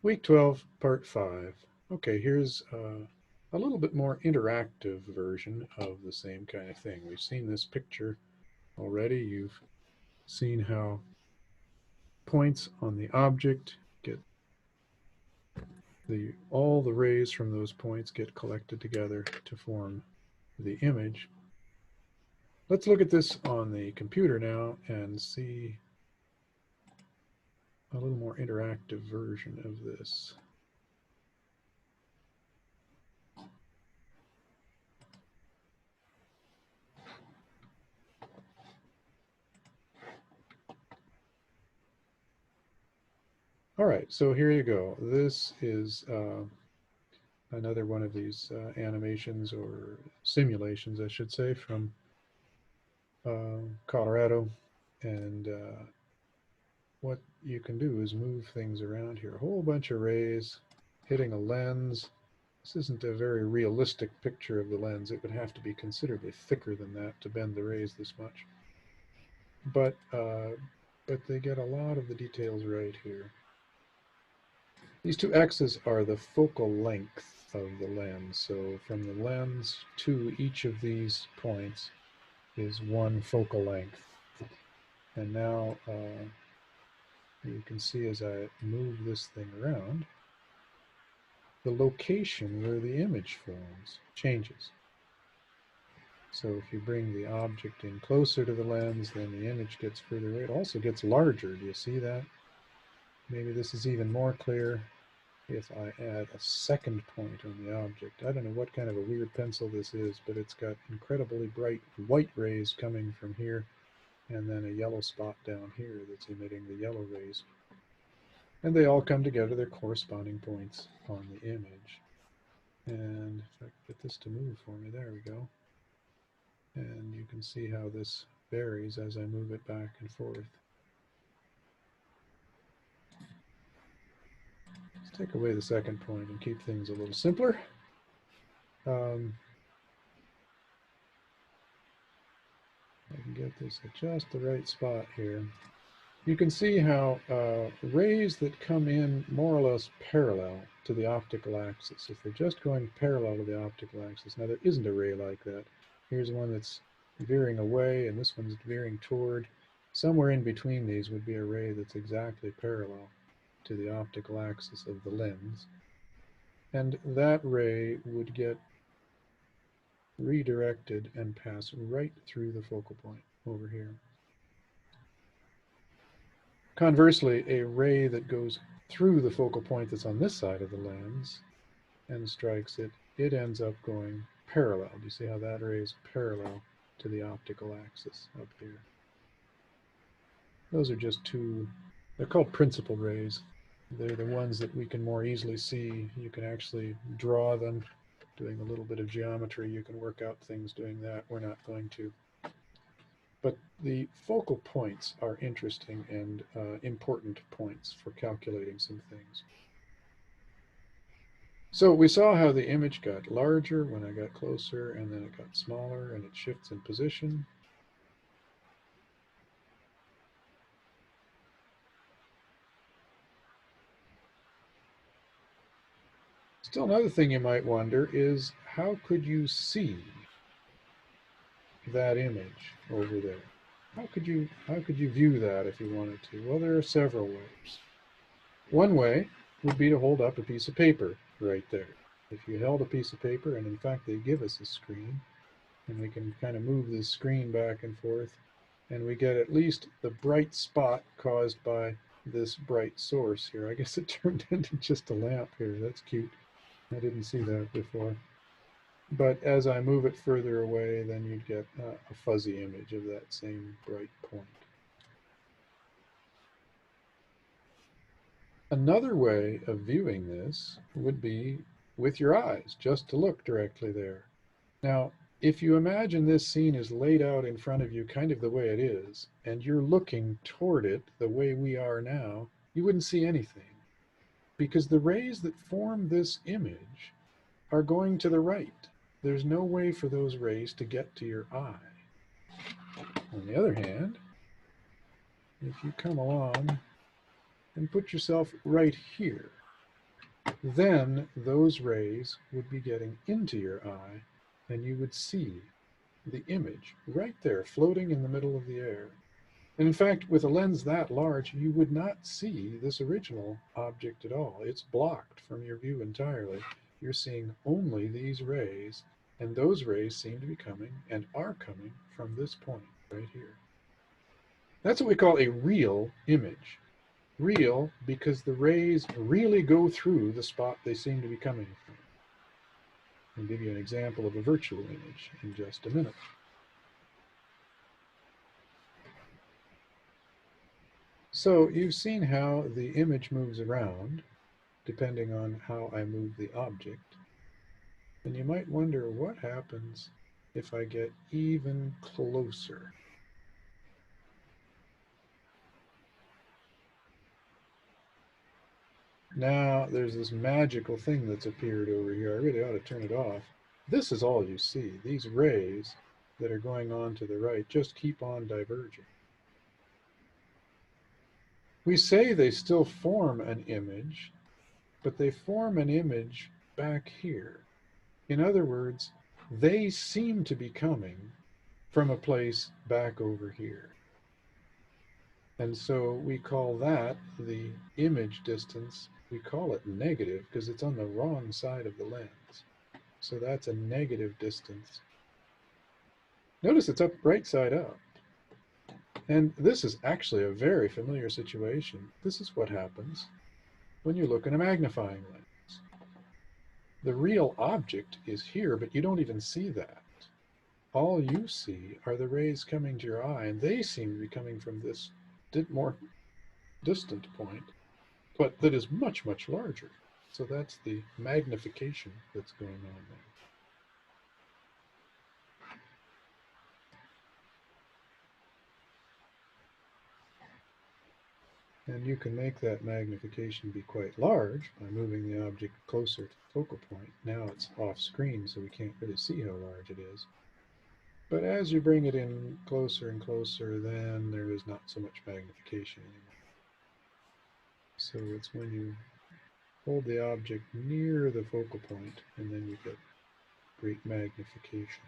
Week 12, Part 5. Okay, here's a little bit more interactive version of the same kind of thing. We've seen this picture already. You've seen how points on the object get all the rays from those points get collected together to form the image. Let's look at this on the computer now and see a little more interactive version of this. All right, so here you go. This is another one of these animations or simulations, I should say, from Colorado. And what you can do is move things around here. A whole bunch of rays hitting a lens. This isn't a very realistic picture of the lens. It would have to be considerably thicker than that to bend the rays this much. But they get a lot of the details right here. These two x's are the focal length of the lens. So from the lens to each of these points is one focal length. And now you can see as I move this thing around, the location where the image forms changes. So if you bring the object in closer to the lens, then the image gets further away. It also gets larger. Do you see that? Maybe this is even more clear if I add a second point on the object. I don't know what kind of a weird pencil this is, but it's got incredibly bright white rays coming from here, and then a yellow spot down here that's emitting the yellow rays. And they all come together, their corresponding points on the image. And if I can get this to move for me, there we go. And you can see how this varies as I move it back and forth. Let's take away the second point and keep things a little simpler. I can get this at just the right spot here. You can see how rays that come in more or less parallel to the optical axis, if they're just going parallel to the optical axis, now there isn't a ray like that. Here's one that's veering away and this one's veering toward. Somewhere in between these would be a ray that's exactly parallel to the optical axis of the lens. And that ray would get redirected and pass right through the focal point over here. Conversely, a ray that goes through the focal point that's on this side of the lens and strikes it, it ends up going parallel. Do you see how that ray is parallel to the optical axis up here? Those are just two, they're called principal rays. They're the ones that we can more easily see. You can actually draw them. Doing a little bit of geometry, you can work out things doing that. We're not going to. But the focal points are interesting and important points for calculating some things. So we saw how the image got larger when I got closer, and then it got smaller, and it shifts in position. Still, another thing you might wonder is how could you see that image over there? How could you view that if you wanted to? Well, there are several ways. One way would be to hold up a piece of paper right there. If you held a piece of paper, and in fact they give us a screen, and we can kind of move this screen back and forth, and we get at least the bright spot caused by this bright source here. I guess it turned into just a lamp here. That's cute. I didn't see that before. But as I move it further away, then you'd get a fuzzy image of that same bright point. Another way of viewing this would be with your eyes, just to look directly there. Now, if you imagine this scene is laid out in front of you kind of the way it is, and you're looking toward it the way we are now, you wouldn't see anything because the rays that form this image are going to the right. There's no way for those rays to get to your eye. On the other hand, if you come along and put yourself right here, then those rays would be getting into your eye, and you would see the image right there floating in the middle of the air. And in fact, with a lens that large, you would not see this original object at all. It's blocked from your view entirely. You're seeing only these rays, and those rays seem to be coming and are coming from this point right here. That's what we call a real image. Real because the rays really go through the spot they seem to be coming from. I'll give you an example of a virtual image in just a minute. So you've seen how the image moves around depending on how I move the object. And you might wonder what happens if I get even closer. Now there's this magical thing that's appeared over here. I really ought to turn it off. This is all you see. These rays that are going on to the right just keep on diverging. We say they still form an image, but they form an image back here. In other words, they seem to be coming from a place back over here. And so we call that the image distance. We call it negative because it's on the wrong side of the lens. So that's a negative distance. Notice it's up right side up. And this is actually a very familiar situation. This is what happens when you look in a magnifying lens. The real object is here, but you don't even see that. All you see are the rays coming to your eye, and they seem to be coming from this more distant point, but that is much, much larger. So that's the magnification that's going on there. And you can make that magnification be quite large by moving the object closer to the focal point. Now it's off screen, so we can't really see how large it is. But as you bring it in closer and closer, then there is not so much magnification anymore. So it's when you hold the object near the focal point, and then you get great magnification.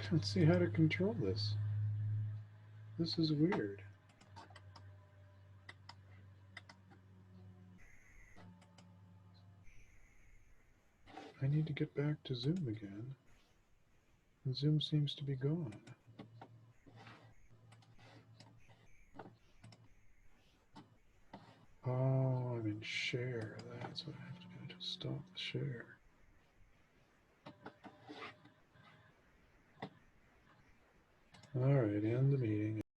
I don't see how to control this. This is weird. I need to get back to Zoom again. And Zoom seems to be gone. Oh, I'm in and share. That's what I have to do to stop the share. All right, end the meeting.